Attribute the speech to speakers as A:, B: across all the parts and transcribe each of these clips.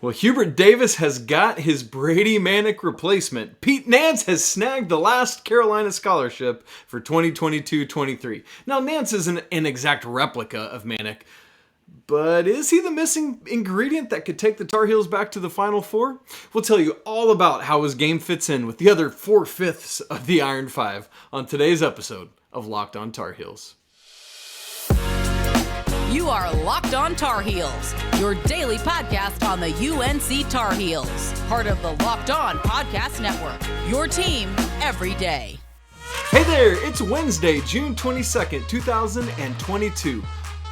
A: Well, Hubert Davis has got his Brady Manek replacement. Pete Nance has snagged the last Carolina scholarship for 2022-23. Now, Nance isn't an exact replica of Manek, but is he the missing ingredient that could take the Tar Heels back to the Final Four? We'll tell you all about how his game fits in with the other 4/5 of the Iron Five on today's episode of Locked On Tar Heels.
B: You are Locked On Tar Heels, your daily podcast on the UNC Tar Heels. Part of the Locked On Podcast Network, your team every day.
A: Hey there, it's Wednesday, June 22nd, 2022.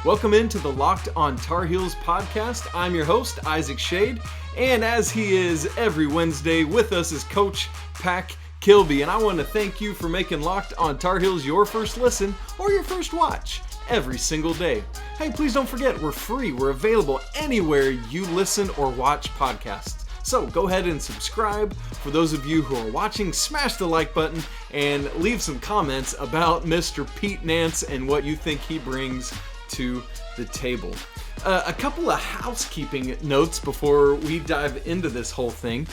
A: Welcome into the Locked On Tar Heels podcast. I'm your host, Isaac Shade, and as he is every Wednesday, with us is Coach Pack Kilby, and I want to thank you for making Locked On Tar Heels your first listen or your first watch every single day. Hey, please don't forget, we're free. We're available anywhere you listen or watch podcasts. So go ahead and subscribe. For those of you who are watching, smash the like button and leave some comments about Mr. Pete Nance and what you think he brings to the table. A couple of housekeeping notes before we dive into this whole thing.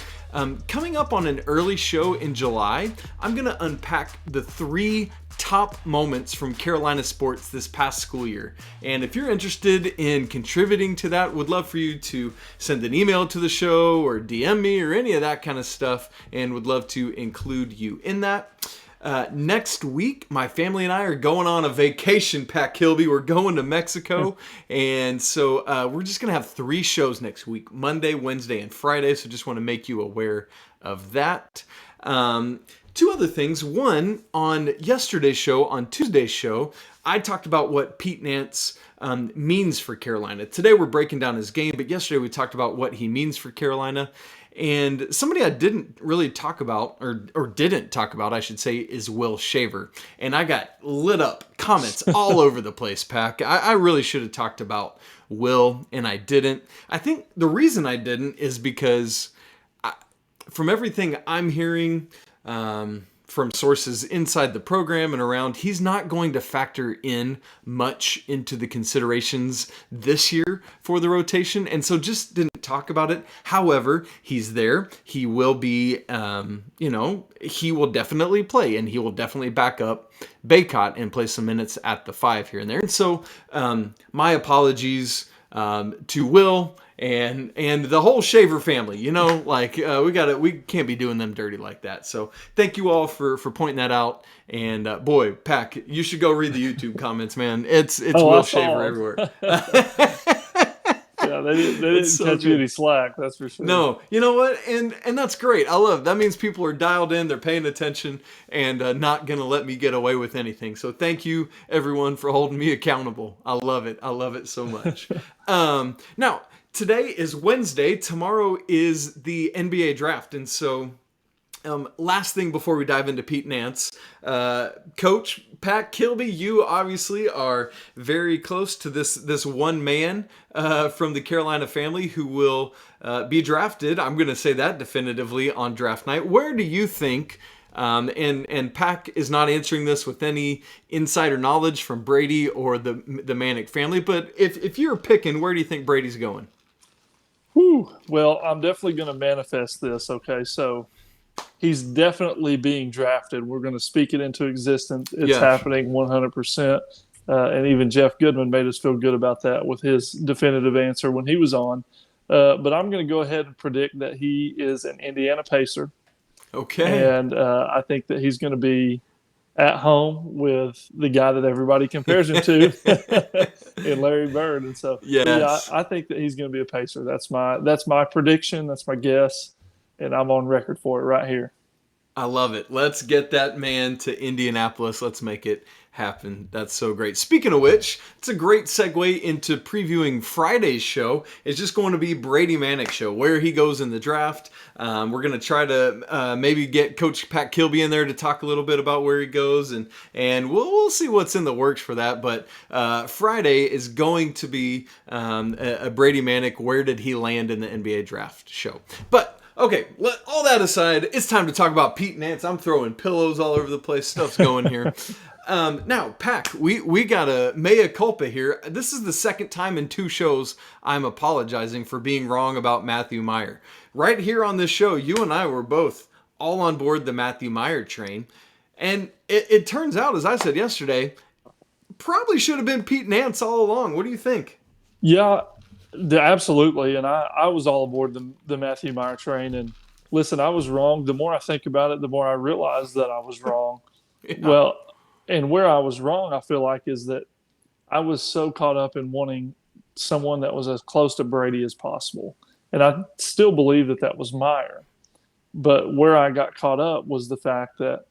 A: Coming up on an early show in July, I'm going to unpack the 3 top moments from Carolina sports this past school year. And if you're interested in contributing to that, would love for you to send an email to the show or DM me or any of that kind of stuff, and would love to include you in that. Next week, my family and I are going on a vacation, Pat Kilby. We're going to Mexico. And so we're just going to have 3 shows next week, Monday, Wednesday, and Friday. So just want to make you aware of that. 2 other things. One, on yesterday's show, on Tuesday's show, I talked about what Pete Nance means for Carolina. Today we're breaking down his game, but yesterday we talked about what he means for Carolina. And somebody I didn't really talk about, or didn't talk about, I should say, is Will Shaver. And I got lit up, comments all over the place, Pack. I really should have talked about Will, and I didn't. I think the reason I didn't is because from everything I'm hearing from sources inside the program and around, he's not going to factor in much into the considerations this year for the rotation, and so just didn't talk about it. However, he's there. He will be, he will definitely play, and he will definitely back up Bacot and play some minutes at the 5 here and there. And so my apologies to Will and the whole Shaver family, we can't be doing them dirty like that. So thank you all for pointing that out. And boy, Pack, you should go read the YouTube comments, man. It's Will Shaver everywhere.
C: Yeah, they didn't catch you any slack, that's for sure.
A: No, you know what? And that's great. I love it. That means people are dialed in, they're paying attention, and not going to let me get away with anything. So thank you, everyone, for holding me accountable. I love it. I love it so much. Now, today is Wednesday. Tomorrow is the NBA draft. And so last thing before we dive into Pete Nance, Coach Pat Kilby, you obviously are very close to this one man from the Carolina family who will be drafted. I'm going to say that definitively on draft night. Where do you think, and Pack is not answering this with any insider knowledge from Brady or the Manek family, but if you're picking, where do you think Brady's going?
C: Well, I'm definitely going to manifest this, okay? So he's definitely being drafted. We're going to speak it into existence. It's happening 100%. And even Jeff Goodman made us feel good about that with his definitive answer when he was on. But I'm going to go ahead and predict that he is an Indiana Pacer.
A: Okay.
C: And I think that he's going to be at home with the guy that everybody compares him to in Larry Bird. And so I think that he's going to be a Pacer. That's my prediction. That's my guess. And I'm on record for it right here.
A: I love it. Let's get that man to Indianapolis. Let's make it happen. That's so great. Speaking of which, it's a great segue into previewing Friday's show. It's just going to be Brady Manek show, where he goes in the draft. We're going to try to maybe get Coach Pat Kilby in there to talk a little bit about where he goes, and we'll see what's in the works for that. But Friday is going to be a Brady Manek, where did he land in the NBA draft show. But okay, all that aside, it's time to talk about Pete Nance. I'm throwing pillows all over the place. Stuff's going here. Now, Pac, we got a mea culpa here. This is the second time in 2 shows I'm apologizing for being wrong about Matthew Meyer. Right here on this show, you and I were both all on board the Matthew Meyer train. And it turns out, as I said yesterday, probably should have been Pete Nance all along. What do you think?
C: Yeah, absolutely. And I was all aboard the Matthew Meyer train. And listen, I was wrong. The more I think about it, the more I realize that I was wrong. Yeah. Well, and where I was wrong, I feel like, is that I was so caught up in wanting someone that was as close to Brady as possible. And I still believe that was Meyer. But where I got caught up was the fact that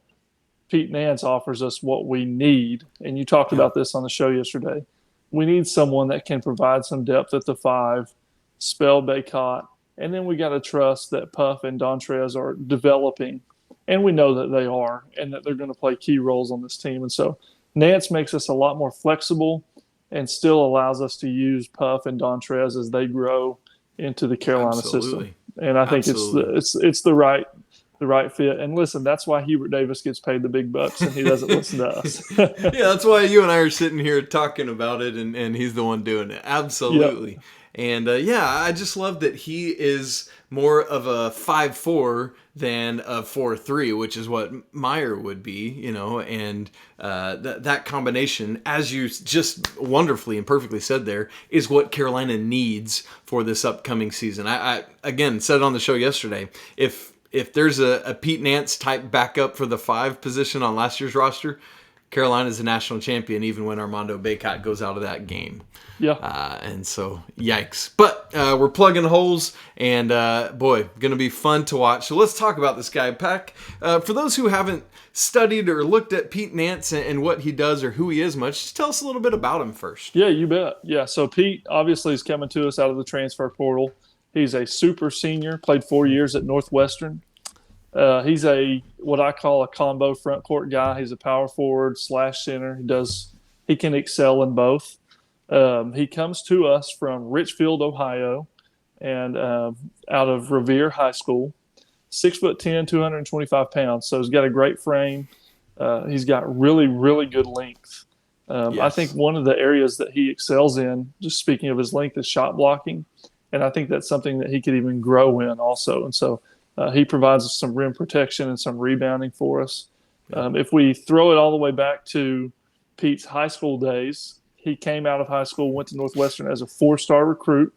C: Pete Nance offers us what we need. And you talked about this on the show yesterday. We need someone that can provide some depth at the 5, spell Bacot, and then we got to trust that Puff and Dontrez are developing, and we know that they are, and that they're going to play key roles on this team. And so Nance makes us a lot more flexible and still allows us to use Puff and Dontrez as they grow into the Carolina system. And I think it's the right fit. And listen, that's why Hubert Davis gets paid the big bucks and he doesn't listen to us.
A: Yeah, that's why you and I are sitting here talking about it, and he's the one doing it. Absolutely. Yep. And I just love that he is more of a 5'4" than a 4'3", which is what Meyer would be, and that combination, as you just wonderfully and perfectly said there, is what Carolina needs for this upcoming season. I again said it on the show yesterday, if there's a Pete Nance type backup for the 5 position on last year's roster, Carolina's a national champion even when Armando Bacot goes out of that game.
C: Yeah.
A: And so, yikes. But we're plugging holes, and boy, going to be fun to watch. So let's talk about this guy, Pac. For those who haven't studied or looked at Pete Nance and what he does or who he is much, just tell us a little bit about him first.
C: Yeah, you bet. Yeah, so Pete obviously is coming to us out of the transfer portal. He's a super senior, played 4 years at Northwestern. He's what I call a combo front court guy. He's a power forward / center. He can excel in both. He comes to us from Richfield, Ohio, and out of Revere High School. 6'10", 225 pounds. So he's got a great frame. He's got really, really good length. Yes. I think one of the areas that he excels in, just speaking of his length, is shot blocking. And I think that's something that he could even grow in also. And so he provides us some rim protection and some rebounding for us. If we throw it all the way back to Pete's high school days, he came out of high school, went to Northwestern as a 4-star recruit.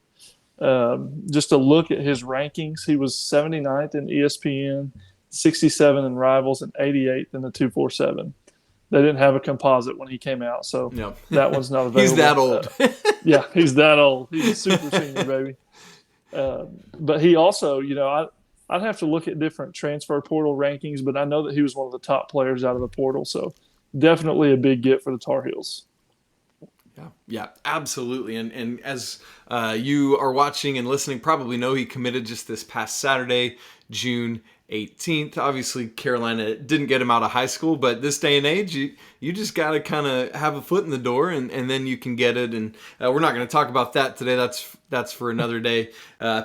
C: Just to look at his rankings, he was 79th in ESPN, 67 in Rivals, and 88th in the 247. They didn't have a composite when he came out, so that one's not available.
A: He's that old.
C: Yeah, he's that old. He's a super senior, baby. But he also, I'd have to look at different transfer portal rankings, but I know that he was one of the top players out of the portal, so definitely a big get for the Tar Heels.
A: Yeah, absolutely. And as you are watching and listening, probably know he committed just this past Saturday, June 18th. Obviously, Carolina didn't get him out of high school, but this day and age, you just got to kind of have a foot in the door, and then you can get it. And we're not going to talk about that today. That's for another day.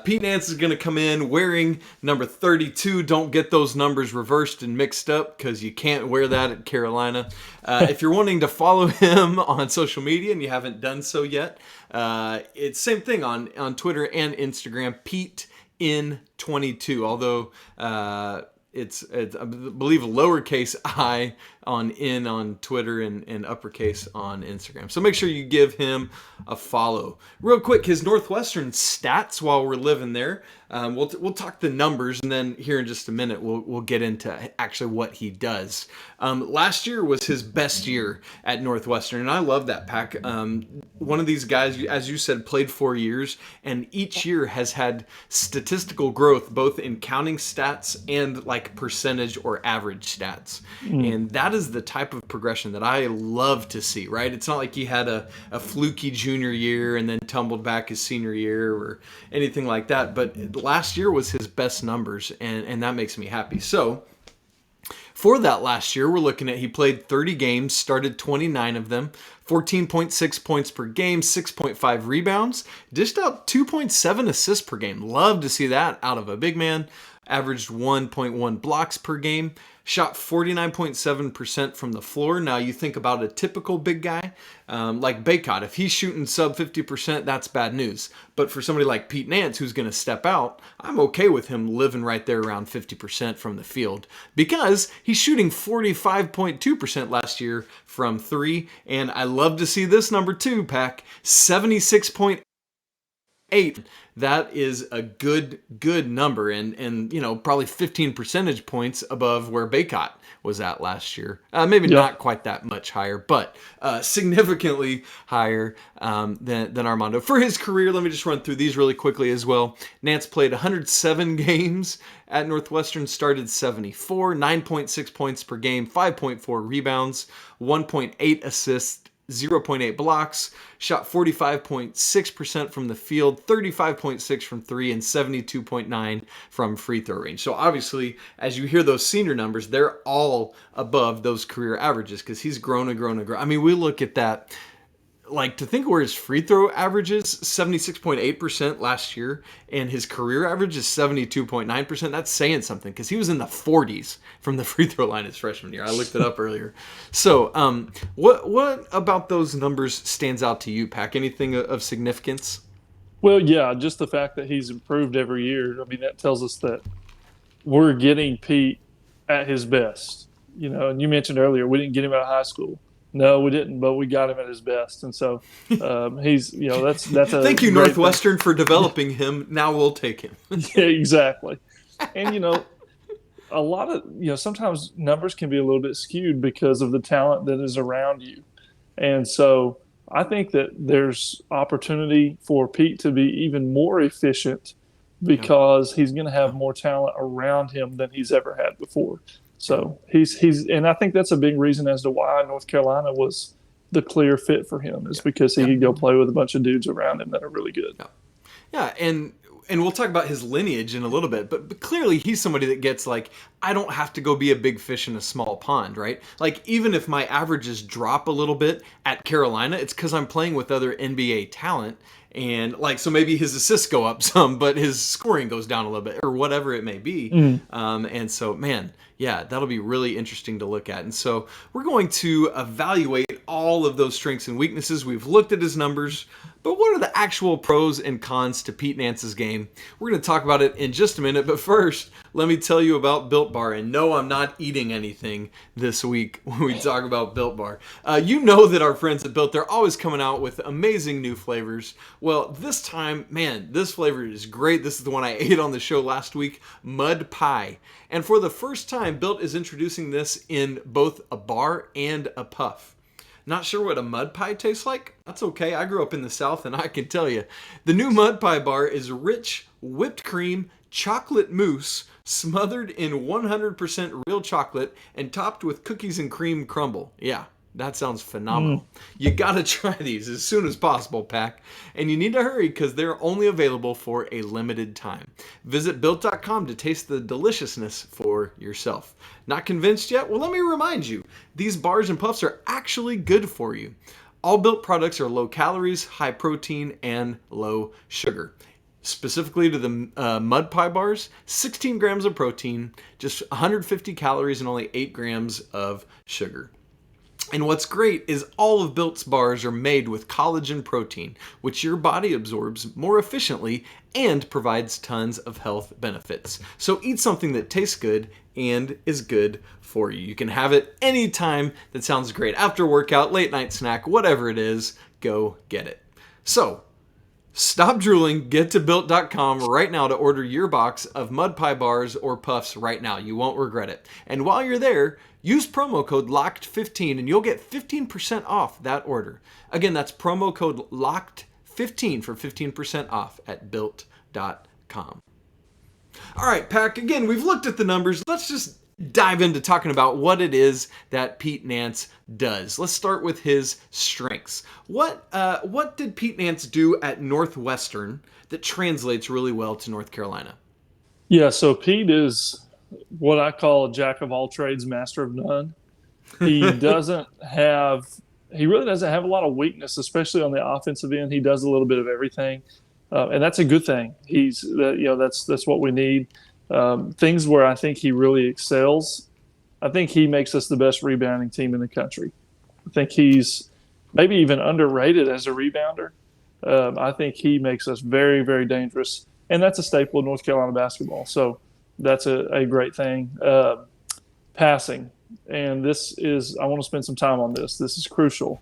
A: Pete Nance is going to come in wearing number 32. Don't get those numbers reversed and mixed up, because you can't wear that at Carolina. If you're wanting to follow him on social media and you haven't done so yet, it's same thing on Twitter and Instagram, Pete in 22, although it's I believe lowercase I on Twitter and uppercase on Instagram. So make sure you give him a follow. Real quick, his Northwestern stats while we're living there. We'll talk the numbers, and then here in just a minute we'll get into actually what he does. Last year was his best year at Northwestern, and I love that, Pac. One of these guys, as you said, played 4 years, and each year has had statistical growth, both in counting stats and like percentage or average stats. And that is the type of progression that I love to see, right? It's not like he had a fluky junior year and then tumbled back his senior year or anything like that, but last year was his best numbers, and that makes me happy. So for that last year, we're looking at he played 30 games, started 29 of them, 14.6 points per game, 6.5 rebounds, dished out 2.7 assists per game. Love to see that out of a big man. averaged 1.1 blocks per game, shot 49.7% from the floor. Now, you think about a typical big guy like Bacot. If he's shooting sub 50%, that's bad news. But for somebody like Pete Nance, who's going to step out, I'm okay with him living right there around 50% from the field because he's shooting 45.2% last year from three. And I love to see this number too, Pack, 76.8. That is a good number, and probably 15 percentage points above where Bacot was at last year. Maybe not quite that much higher, but significantly higher than Armando. For his career, let me just run through these really quickly as well. Nance played 107 games at Northwestern, started 74, 9.6 points per game, 5.4 rebounds, 1.8 assists, 0.8 blocks, shot 45.6% from the field, 35.6 from three, and 72.9 from free throw range. So obviously, as you hear those senior numbers, they're all above those career averages because he's grown and grown and grown. I mean, we look at that. Like, to think where his free throw average is 76.8% last year and his career average is 72.9%. That's saying something because he was in the 40s from the free throw line his freshman year. I looked it up earlier. So what about those numbers stands out to you, Pack? Anything of significance?
C: Well, yeah, just the fact that he's improved every year. I mean, that tells us that we're getting Pete at his best. And you mentioned earlier, we didn't get him out of high school. No, we didn't, but we got him at his best, and so he's that's a
A: thank you Northwestern for developing him. Now we'll take him.
C: Yeah, exactly. And a lot of sometimes numbers can be a little bit skewed because of the talent that is around you, and so I think that there's opportunity for Pete to be even more efficient because he's going to have more talent around him than he's ever had before. So he's and I think that's a big reason as to why North Carolina was the clear fit for him is because he could go play with a bunch of dudes around him that are really good.
A: Yeah, and we'll talk about his lineage in a little bit, but clearly he's somebody that gets like, I don't have to go be a big fish in a small pond, right? Like, even if my averages drop a little bit at Carolina, it's because I'm playing with other NBA talent. And so maybe his assists go up some, but his scoring goes down a little bit or whatever it may be. And so, man, yeah, that'll be really interesting to look at. And so we're going to evaluate all of those strengths and weaknesses. We've looked at his numbers, but what are the actual pros and cons to Pete Nance's game? We're going to talk about it in just a minute. But first, let me tell you about Built Bar. And no, I'm not eating anything this week when we talk about Built Bar. You know that our friends at Built, they're always coming out with amazing new flavors. Well, this time, man, this flavor is great. This is the one I ate on the show last week, Mud Pie. And for the first time, Built is introducing this in both a bar and a puff. Not sure what a mud pie tastes like? That's okay. I grew up in the South and I can tell you. The new Mud Pie bar is rich whipped cream, chocolate mousse, smothered in 100% real chocolate and topped with cookies and cream crumble. Yeah. That sounds phenomenal. You got to try these as soon as possible, Pack. And you need to hurry because they're only available for a limited time. Visit Built.com to taste the deliciousness for yourself. Not convinced yet? Well, let me remind you. These bars and puffs are actually good for you. All Built products are low calories, high protein, and low sugar. Specifically to the Mud Pie bars, 16 grams of protein, just 150 calories, and only 8 grams of sugar. And what's great is all of Built's bars are made with collagen protein, which your body absorbs more efficiently and provides tons of health benefits. So eat something that tastes good and is good for you. You can have it anytime. That sounds great. After workout, late night snack, whatever it is, go get it. So stop drooling, get to Built.com right now to order your box of Mud Pie bars or puffs right now. You won't regret it. And while you're there, use promo code LOCKED15 and you'll get 15% off that order. Again, that's promo code LOCKED15 for 15% off at Built.com. All right, Pack, again, we've looked at the numbers. Let's just dive into talking about what it is that Pete Nance does. Let's start with his strengths. What did Pete Nance do at Northwestern that translates really well to North Carolina?
C: Yeah, so Pete is what I call a jack of all trades, master of none. He really doesn't have a lot of weakness, especially on the offensive end. He does a little bit of everything, and that's a good thing. That's what we need. Things where I think he really excels. I think he makes us the best rebounding team in the country. I think he's maybe even underrated as a rebounder. I think he makes us very, very dangerous. And that's a staple of North Carolina basketball. So that's a great thing. Passing. And I want to spend some time on this. This is crucial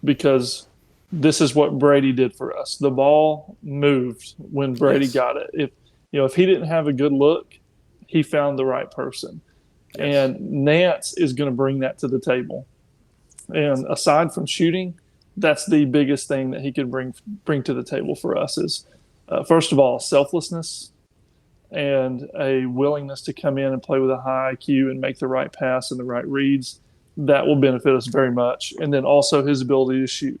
C: because this is what Brady did for us. The ball moved when Brady got it. If he didn't have a good look, he found the right person. Yes. And Nance is going to bring that to the table. And aside from shooting, that's the biggest thing that he could bring to the table for us is, first of all, selflessness and a willingness to come in and play with a high IQ and make the right pass and the right reads. That will benefit us very much. And then also his ability to shoot.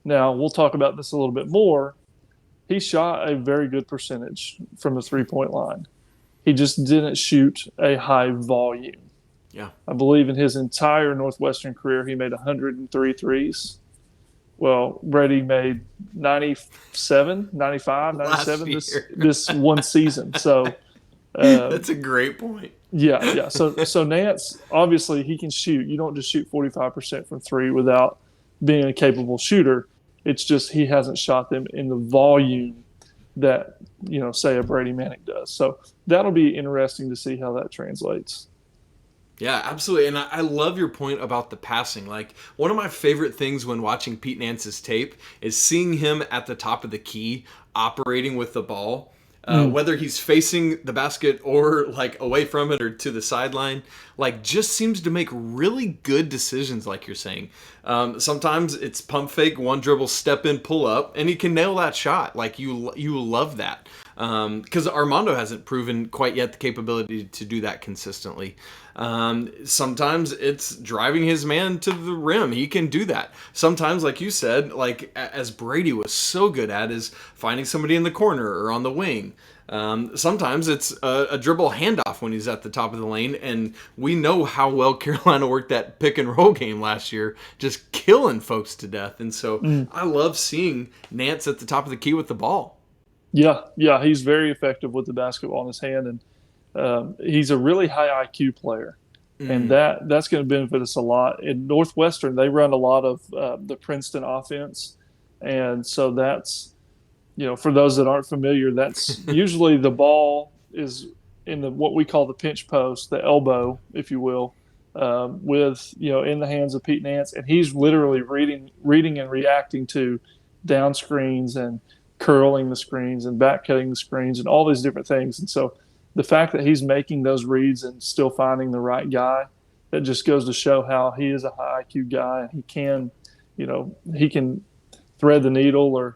C: Now, we'll talk about this a little bit more. He shot a very good percentage from the three-point line. He just didn't shoot a high volume.
A: Yeah. I
C: believe in his entire Northwestern career, he made 103 threes. Well, Brady made 97, 95, 97 this one season. So
A: that's a great point.
C: Yeah. So Nance, obviously, he can shoot. You don't just shoot 45% from three without being a capable shooter. It's just he hasn't shot them in the volume that, say a Brady Manek does. So that'll be interesting to see how that translates.
A: Yeah, absolutely. And I love your point about the passing. Like, one of my favorite things when watching Pete Nance's tape is seeing him at the top of the key operating with the ball. Whether he's facing the basket or like away from it or to the sideline, like just seems to make really good decisions, like you're saying. Sometimes it's pump fake, one dribble, step in, pull up, and he can nail that shot. Like you love that. Because Armando hasn't proven quite yet the capability to do that consistently. Sometimes it's driving his man to the rim. He can do that. Sometimes, like you said, like as Brady was so good at, is finding somebody in the corner or on the wing. Sometimes it's a dribble handoff when he's at the top of the lane, and we know how well Carolina worked that pick and roll game last year, just killing folks to death. And so I love seeing Nance at the top of the key with the ball.
C: Yeah, he's very effective with the basketball in his hand, and he's a really high IQ player, and that's going to benefit us a lot. In Northwestern, they run a lot of the Princeton offense, and so that's, for those that aren't familiar, that's usually the ball is in what we call the pinch post, the elbow, if you will, with in the hands of Pete Nance, and he's literally reading and reacting to down screens and curling the screens and back cutting the screens and all these different things. And so the fact that he's making those reads and still finding the right guy, that just goes to show how he is a high IQ guy. He can, he can thread the needle or,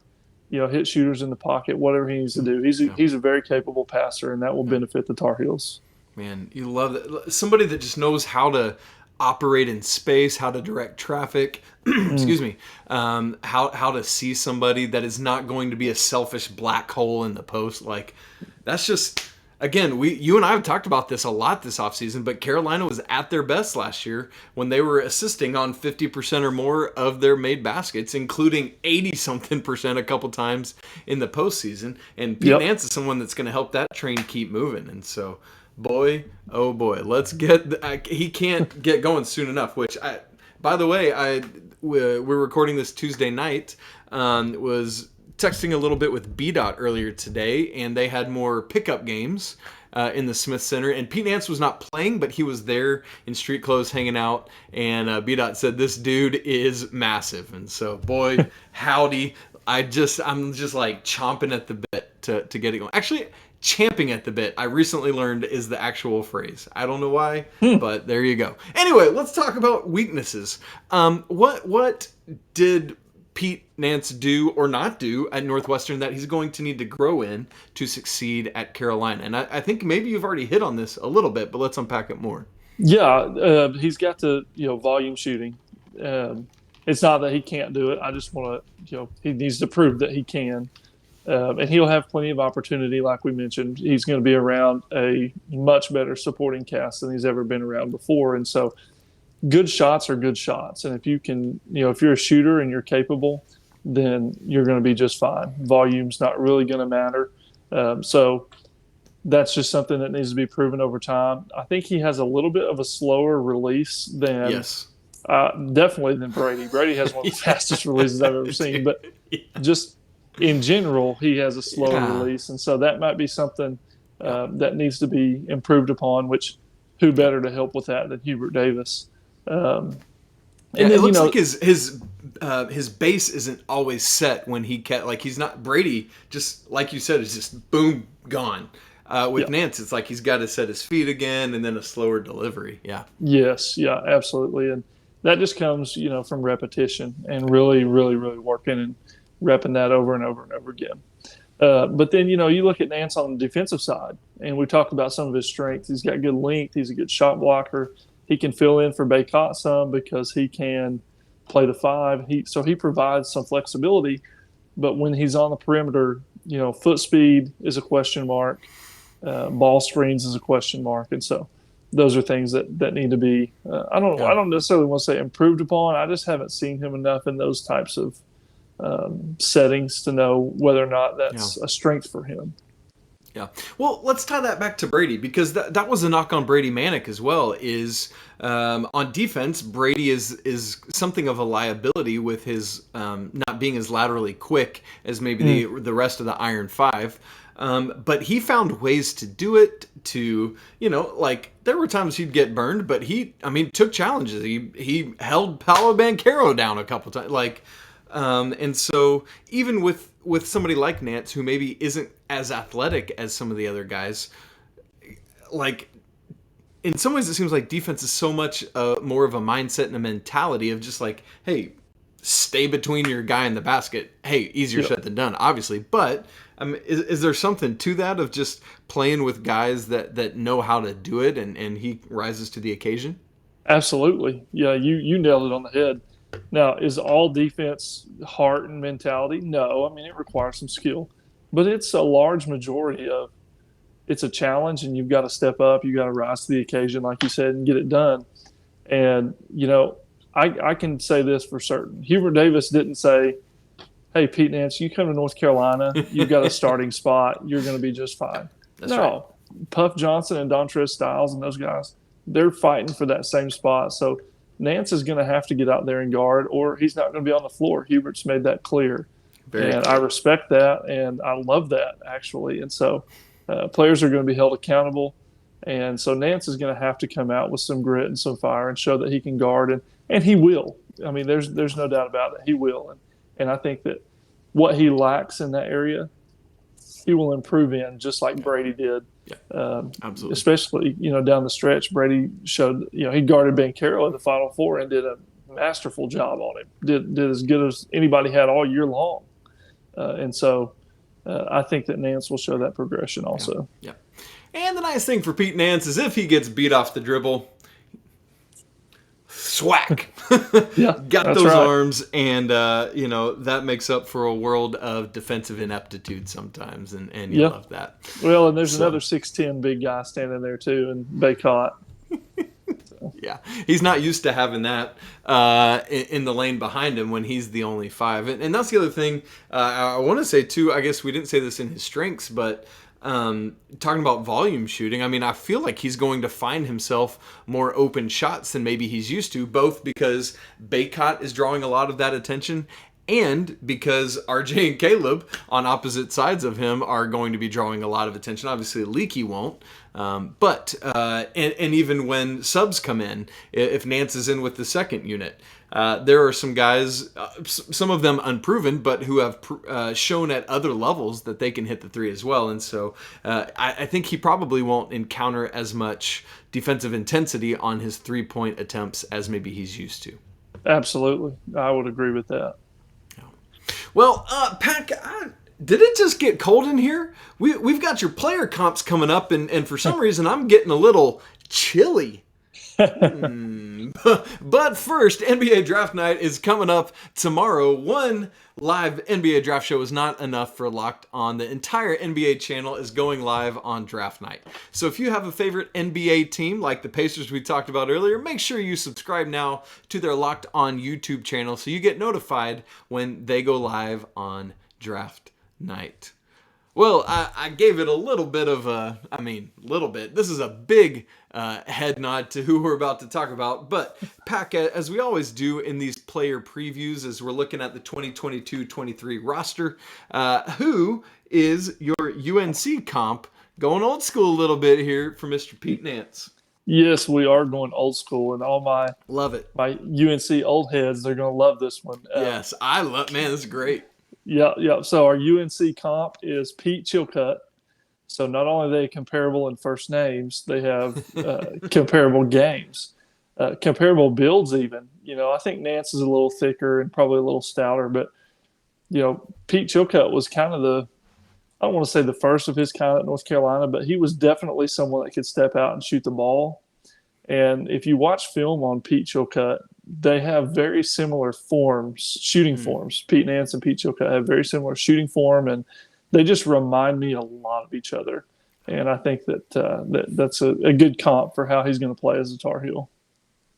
C: hit shooters in the pocket, whatever he needs to do. He's a very capable passer, and that will benefit the Tar Heels.
A: Man, you love that. Somebody that just knows how to operate in space, how to direct traffic, excuse me, how to see somebody that is not going to be a selfish black hole in the post. Like, that's just, again, you and I have talked about this a lot this offseason, but Carolina was at their best last year when they were assisting on 50% or more of their made baskets, including 80-something% a couple times in the postseason. And Pete Nance is someone that's going to help that train keep moving. And so, boy, oh boy, he can't get going soon enough, which by the way, we're recording this Tuesday night, was texting a little bit with BDOT earlier today, and they had more pickup games in the Smith Center, and Pete Nance was not playing, but he was there in street clothes hanging out, and BDOT said this dude is massive. And so, boy, howdy, I'm just like chomping at the bit to get it going. Actually, champing at the bit, I recently learned, is the actual phrase. I don't know why, but there you go. Anyway, let's talk about weaknesses. What did Pete Nance do or not do at Northwestern that he's going to need to grow in to succeed at Carolina? And I think maybe you've already hit on this a little bit, but let's unpack it more.
C: Yeah, he's got the volume shooting. It's not that he can't do it. I just want to, he needs to prove that he can. And he'll have plenty of opportunity, like we mentioned. He's going to be around a much better supporting cast than he's ever been around before. And so good shots are good shots. And if you can, if you're a shooter and you're capable, then you're going to be just fine. Volume's not really going to matter. So that's just something that needs to be proven over time. I think he has a little bit of a slower release than
A: Yes.
C: definitely than Brady. Brady has one of the fastest releases I've ever seen, but just in general, he has a slower release, and so that might be something that needs to be improved upon. Which, who better to help with that than Hubert Davis?
A: And then, it looks like his base isn't always set when he like he's not Brady. Just like you said, it's just boom gone. With Nance, it's like he's got to set his feet again, and then a slower delivery. Yeah.
C: Yes. Yeah. Absolutely. And that just comes, from repetition and really, really, really working and repping that over and over and over again. But then, you look at Nance on the defensive side, and we talked about some of his strengths. He's got good length. He's a good shot blocker. He can fill in for Bacot some because he can play the 5. So he provides some flexibility. But when he's on the perimeter, foot speed is a question mark. Ball screens is a question mark. And so those are things that need to be, I don't necessarily want to say improved upon. I just haven't seen him enough in those types of settings to know whether or not that's a strength for him.
A: Yeah. Well, let's tie that back to Brady, because that was a knock on Brady Manek as well, is on defense, Brady is something of a liability with his not being as laterally quick as maybe the rest of the Iron Five. But he found ways to do it, like there were times he'd get burned, but he took challenges. He held Paolo Banchero down a couple times. And so even with somebody like Nance, who maybe isn't as athletic as some of the other guys, like in some ways it seems like defense is so much more of a mindset and a mentality of just like, hey, stay between your guy and the basket. Hey, easier said than done, obviously. But is there something to that of just playing with guys that know how to do it, and he rises to the occasion?
C: Absolutely. Yeah, you nailed it on the head. Now, is all defense heart and mentality? No. It requires some skill. But it's a large majority of it's a challenge, and you've got to step up. You've got to rise to the occasion, like you said, and get it done. And, I can say this for certain. Hubert Davis didn't say, hey, Pete Nance, you come to North Carolina, you've got a starting spot, you're going to be just fine.
A: That's right.
C: Puff Johnson and Dontrez Styles and those guys, they're fighting for that same spot. So Nance is going to have to get out there and guard, or he's not going to be on the floor. Hubert's made that clear. Very clear. I respect that, and I love that, actually. And so players are going to be held accountable. And so Nance is going to have to come out with some grit and some fire and show that he can guard, and he will. There's no doubt about it. He will. And I think that what he lacks in that area, he will improve in, just like Brady did.
A: Yeah, absolutely.
C: Especially, down the stretch, Brady showed, he guarded Banchero in the Final Four and did a masterful job on him. Did as good as anybody had all year long. And so I think that Nance will show that progression also.
A: Yeah. And the nice thing for Pete Nance is if he gets beat off the dribble, swack. Got those arms, and that makes up for a world of defensive ineptitude sometimes, and you love that.
C: Well, and there's another 6'10" big guy standing there too, and Bacot.
A: Yeah, he's not used to having that in the lane behind him when he's the only 5. And that's the other thing I want to say too. I guess we didn't say this in his strengths, but talking about volume shooting, I feel like he's going to find himself more open shots than maybe he's used to, both because Bacot is drawing a lot of that attention, and because RJ and Caleb on opposite sides of him are going to be drawing a lot of attention. Obviously, Leaky won't, but even when subs come in, if Nance is in with the second unit, there are some guys, some of them unproven, but who have shown at other levels that they can hit the 3 as well. And so I think he probably won't encounter as much defensive intensity on his 3-point attempts as maybe he's used to.
C: Absolutely. I would agree with that.
A: Well, Pat, did it just get cold in here? We've got your player comps coming up, and for some reason I'm getting a little chilly. But first, NBA Draft Night is coming up tomorrow. One live NBA Draft show is not enough for Locked On. The entire NBA channel is going live on Draft Night. So if you have a favorite NBA team, like the Pacers we talked about earlier, make sure you subscribe now to their Locked On YouTube channel so you get notified when they go live on Draft Night. Well, I gave it a little bit of little bit. This is a big head nod to who we're about to talk about. But, Pac, as we always do in these player previews, as we're looking at the 2022-23 roster, who is your UNC comp? Going old school a little bit here for Mr. Pete Nance.
C: Yes, we are going old school, and all my UNC old heads, they're going to love this one.
A: Yes, man, this is great.
C: Yeah. So our UNC comp is Pete Chilcutt. So not only are they comparable in first names, they have comparable games, comparable builds even. I think Nance is a little thicker and probably a little stouter, but, Pete Chilcutt was kind of I don't want to say the first of his kind at North Carolina, but he was definitely someone that could step out and shoot the ball. And if you watch film on Pete Chilcutt, they have very similar shooting forms. Pete Nance and Pete Chilcutt have very similar shooting form, and they just remind me a lot of each other. And I think that's a good comp for how he's going to play as a Tar Heel.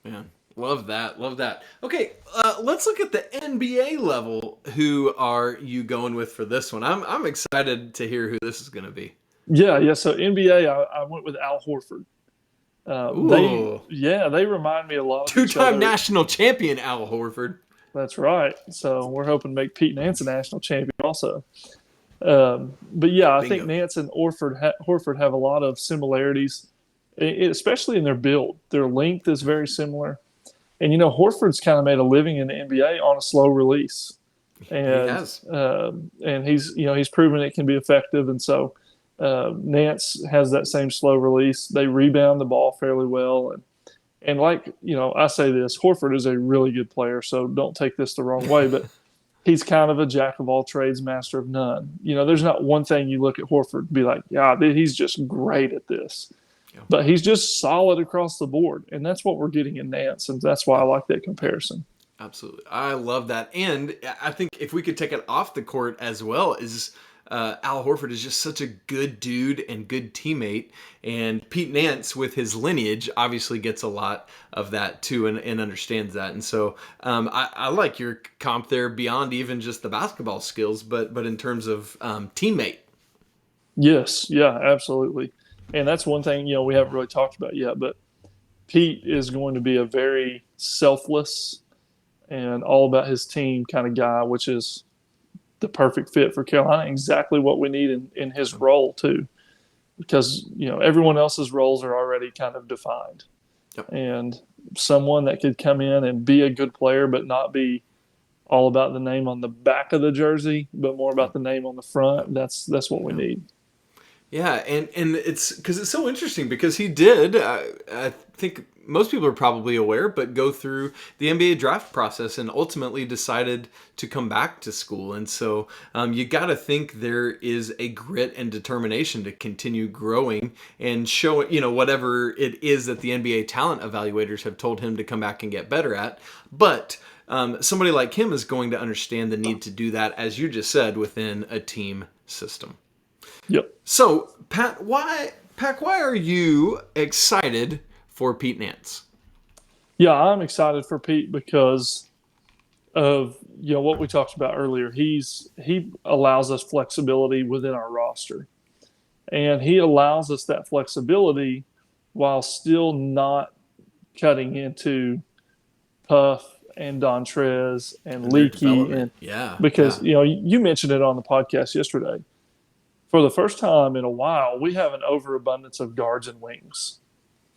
A: Yeah. Love that. Okay, let's look at the NBA level. Who are you going with for this one? I'm excited to hear who this is going to be.
C: Yeah. So NBA, I went with Al Horford. They remind me a lot of
A: two-time national champion Al Horford.
C: That's right. So we're hoping to make Pete Nance a national champion also. But yeah, I think Nance and Horford have a lot of similarities, especially in their build. Their length is very similar. And, Horford's kind of made a living in the NBA on a slow release. And, he has. And he's proven it can be effective. And so Nance has that same slow release. They rebound the ball fairly well. And like, I say this, Horford is a really good player, so don't take this the wrong way, but he's kind of a jack of all trades, master of none. There's not one thing you look at Horford and be like, yeah, he's just great at this. But he's just solid across the board, and that's what we're getting in Nance, and that's why I like that comparison.
A: Absolutely. I love that. And I think if we could take it off the court as well, is Al Horford is just such a good dude and good teammate, and Pete Nance with his lineage obviously gets a lot of that too and understands that. And so I like your comp there beyond even just the basketball skills, but in terms of teammate.
C: Yes. Yeah, absolutely. And that's one thing, we haven't really talked about yet, but Pete is going to be a very selfless and all about his team kind of guy, which is the perfect fit for Carolina, exactly what we need in his role too, because, everyone else's roles are already kind of defined. Yep. And someone that could come in and be a good player, but not be all about the name on the back of the jersey, but more about the name on the front. That's what we need.
A: Yeah, and it's because it's so interesting because he did, I think most people are probably aware, but go through the NBA draft process and ultimately decided to come back to school. And so you got to think there is a grit and determination to continue growing and show, whatever it is that the NBA talent evaluators have told him to come back and get better at. But somebody like him is going to understand the need to do that, as you just said, within a team system.
C: Yep.
A: So, Pac, why are you excited for Pete Nance?
C: Yeah, I'm excited for Pete because of what we talked about earlier. He allows us flexibility within our roster, and he allows us that flexibility while still not cutting into Puff and Dontrez and Leaky, because you mentioned it on the podcast yesterday. For the first time in a while, we have an overabundance of guards and wings.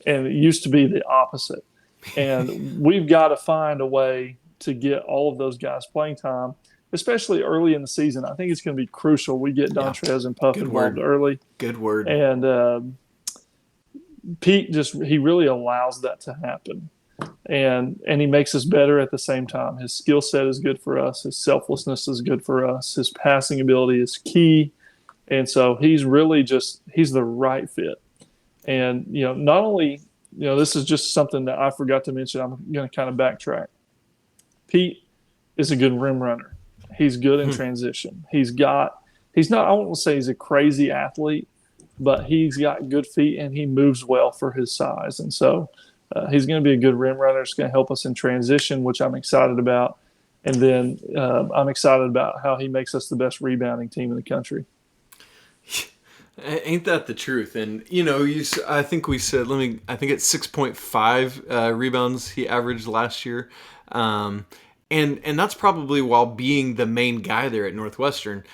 C: And it used to be the opposite. And we've got to find a way to get all of those guys playing time, especially early in the season. I think it's going to be crucial we get Dontrez and Puff involved early.
A: Good word.
C: And Pete he really allows that to happen. And he makes us better at the same time. His skill set is good for us. His selflessness is good for us. His passing ability is key. And so he's really he's the right fit. And, not only, this is just something that I forgot to mention. I'm going to kind of backtrack. Pete is a good rim runner. He's good in transition. He's not, I won't say he's a crazy athlete, but he's got good feet and he moves well for his size. And so he's going to be a good rim runner. It's going to help us in transition, which I'm excited about. And then I'm excited about how he makes us the best rebounding team in the country.
A: Ain't that the truth? And I think we said, I think it's 6.5 rebounds he averaged last year, and that's probably while being the main guy there at Northwestern.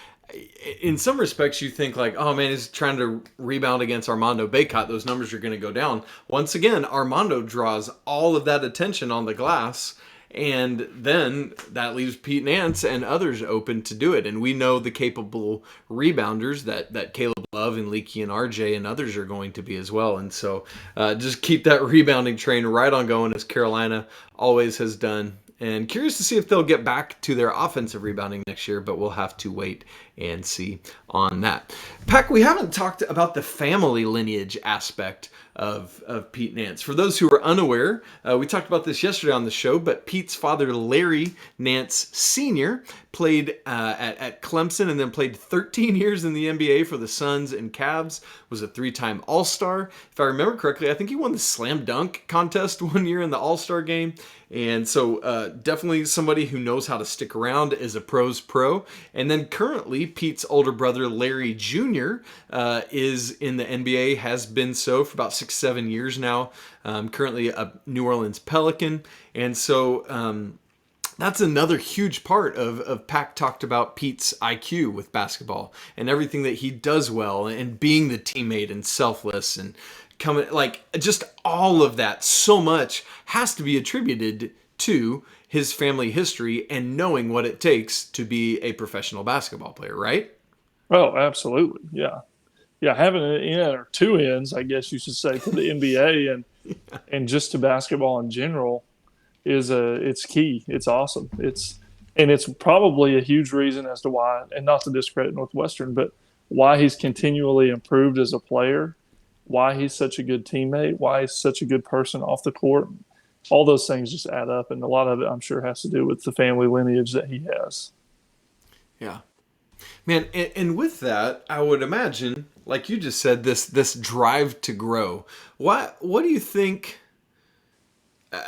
A: In some respects, you think like, oh man, he's trying to rebound against Armando Bacot. Those numbers are going to go down. Once again, Armando draws all of that attention on the glass. And then that leaves Pete Nance and others open to do it. And we know the capable rebounders that Caleb Love and Leaky and RJ and others are going to be as well. And so just keep that rebounding train right on going, as Carolina always has done. And curious to see if they'll get back to their offensive rebounding next year, but we'll have to wait and see on that. Peck, we haven't talked about the family lineage aspect of Pete Nance. For those who are unaware, we talked about this yesterday on the show, but Pete's father, Larry Nance Sr., played at Clemson and then played 13 years in the NBA for the Suns and Cavs, was a 3-time All-Star. If I remember correctly, I think he won the slam dunk contest one year in the All-Star game. And so definitely somebody who knows how to stick around as a pro's pro. And then currently, Pete's older brother, Larry Jr., is in the NBA, has been so for about 6-7 years now. Currently a New Orleans Pelican. And so that's another huge part of Pac talked about Pete's IQ with basketball and everything that he does well and being the teammate and selfless and coming, like, just all of that. So much has to be attributed to his family history and knowing what it takes to be a professional basketball player, right?
C: Oh, absolutely. Yeah. Yeah. Having an in or two ends, I guess you should say, to the NBA and just to basketball in general it's key. It's awesome. It's probably a huge reason as to why, and not to discredit Northwestern, but why he's continually improved as a player, why he's such a good teammate, why he's such a good person off the court. All those things just add up, and a lot of it, I'm sure, has to do with the family lineage that he has.
A: Yeah. Man, and with that, I would imagine, like you just said, this drive to grow. What do you think?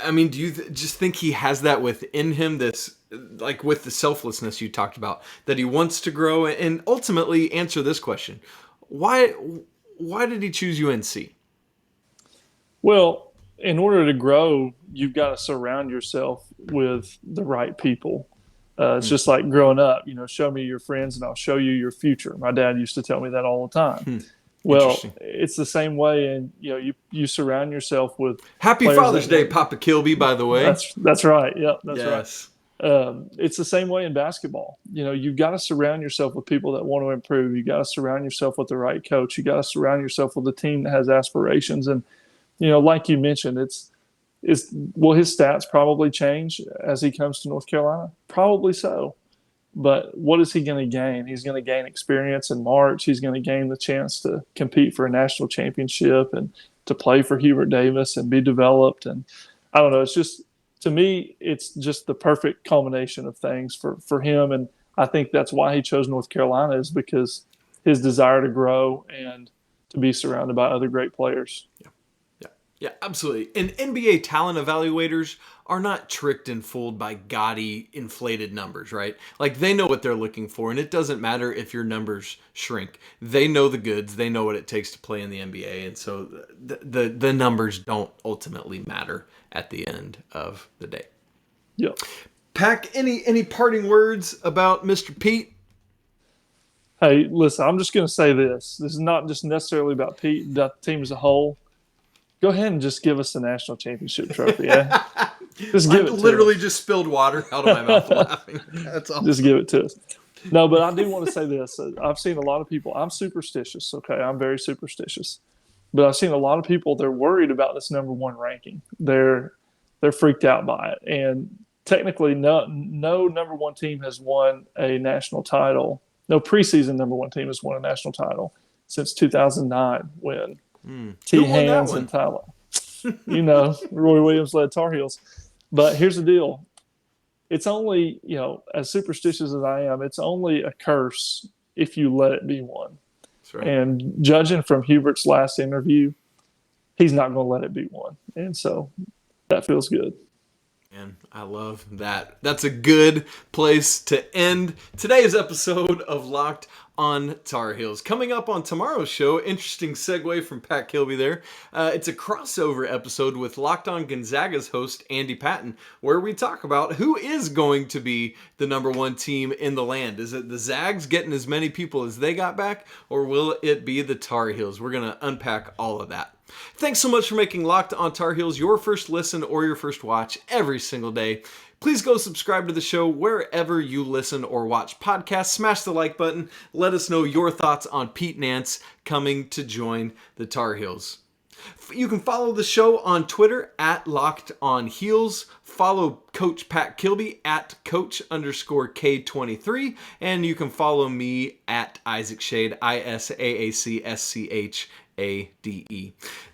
A: I mean, do you just think he has that within him, this, like with the selflessness you talked about, that he wants to grow? And ultimately answer this question. Why did he choose UNC?
C: Well, in order to grow, you've got to surround yourself with the right people. It's just like growing up, show me your friends and I'll show you your future. My dad used to tell me that all the time. Well, it's the same way, and you surround yourself with.
A: Happy Father's Day, Papa Kilby, by the way.
C: That's right. Yeah, that's
A: yes.
C: right. It's the same way in basketball. You've got to surround yourself with people that want to improve. You got to surround yourself with the right coach. You got to surround yourself with a team that has aspirations. And like you mentioned, will his stats probably change as he comes to North Carolina? Probably so. But what is he going to gain? He's going to gain experience in March. He's going to gain the chance to compete for a national championship and to play for Hubert Davis and be developed. And I don't know. It's just, to me, it's just the perfect culmination of things for him. And I think that's why he chose North Carolina, is because his desire to grow and to be surrounded by other great players.
A: Yeah, absolutely. And NBA talent evaluators are not tricked and fooled by gaudy, inflated numbers, right? Like, they know what they're looking for, and it doesn't matter if your numbers shrink. They know the goods. They know what it takes to play in the NBA, and so the numbers don't ultimately matter at the end of the day.
C: Yep.
A: Pac, any parting words about Mr. Pete?
C: Hey, listen, I'm just going to say this. This is not just necessarily about Pete, about the team as a whole. Go ahead and just give us the national championship trophy. Yeah? Just give it to us.
A: Literally just spilled water out of my mouth laughing. That's awesome.
C: Just give it to us. No, but I do want to say this. I've seen a lot of people. I'm superstitious, okay? I'm very superstitious. But I've seen a lot of people, they're worried about this number one ranking. They're freaked out by it. And technically, no number one team has won a national title. No preseason number one team has won a national title since 2009 when T. Hands and Tyler. Roy Williams led Tar Heels. But here's the deal. It's only, as superstitious as I am, it's only a curse if you let it be one.
A: That's right.
C: And judging from Hubert's last interview, he's not going to let it be one. And so that feels good.
A: And I love that. That's a good place to end today's episode of Locked on Tar Heels. Coming up on tomorrow's show, interesting segue from Pat Kilby there. It's a crossover episode with Locked On Gonzaga's host, Andy Patton, where we talk about who is going to be the number one team in the land. Is it the Zags getting as many people as they got back, or will it be the Tar Heels? We're going to unpack all of that. Thanks so much for making Locked On Tar Heels your first listen or your first watch every single day. Please go subscribe to the show wherever you listen or watch podcasts. Smash the like button. Let us know your thoughts on Pete Nance coming to join the Tar Heels. You can follow the show on Twitter at Locked On Heels. Follow Coach Pat Kilby at Coach_K23. And you can follow me at Isaac Shade, ISAACSCHADE.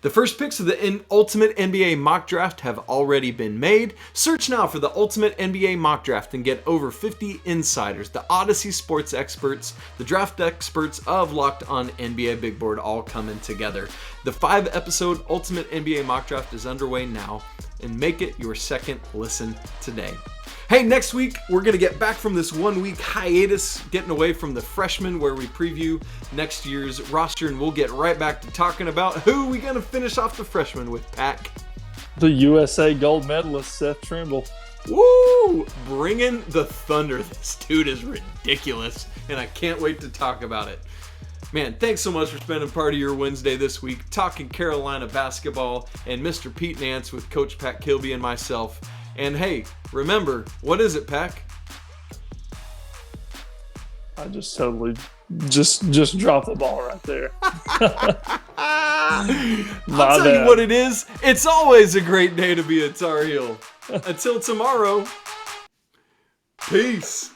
A: The first picks of the Ultimate NBA Mock Draft have already been made. Search now for the Ultimate NBA Mock Draft and get over 50 insiders, the Odyssey sports experts, the draft experts of Locked On NBA Big Board all coming together. The 5-episode Ultimate NBA Mock Draft is underway now, and make it your second listen today. Hey, next week, we're going to get back from this 1-week hiatus, getting away from the freshmen where we preview next year's roster, and we'll get right back to talking about who we going to finish off the freshmen with, Pat.
C: The USA gold medalist, Seth Trimble.
A: Woo! Bringing the thunder. This dude is ridiculous, and I can't wait to talk about it. Man, thanks so much for spending part of your Wednesday this week talking Carolina basketball and Mr. Pete Nance with Coach Pat Kilby and myself. And hey, remember, what is it, Pack?
C: I just totally just dropped the ball right there.
A: I'll tell you what it is. It's always a great day to be a Tar Heel. Until tomorrow, peace.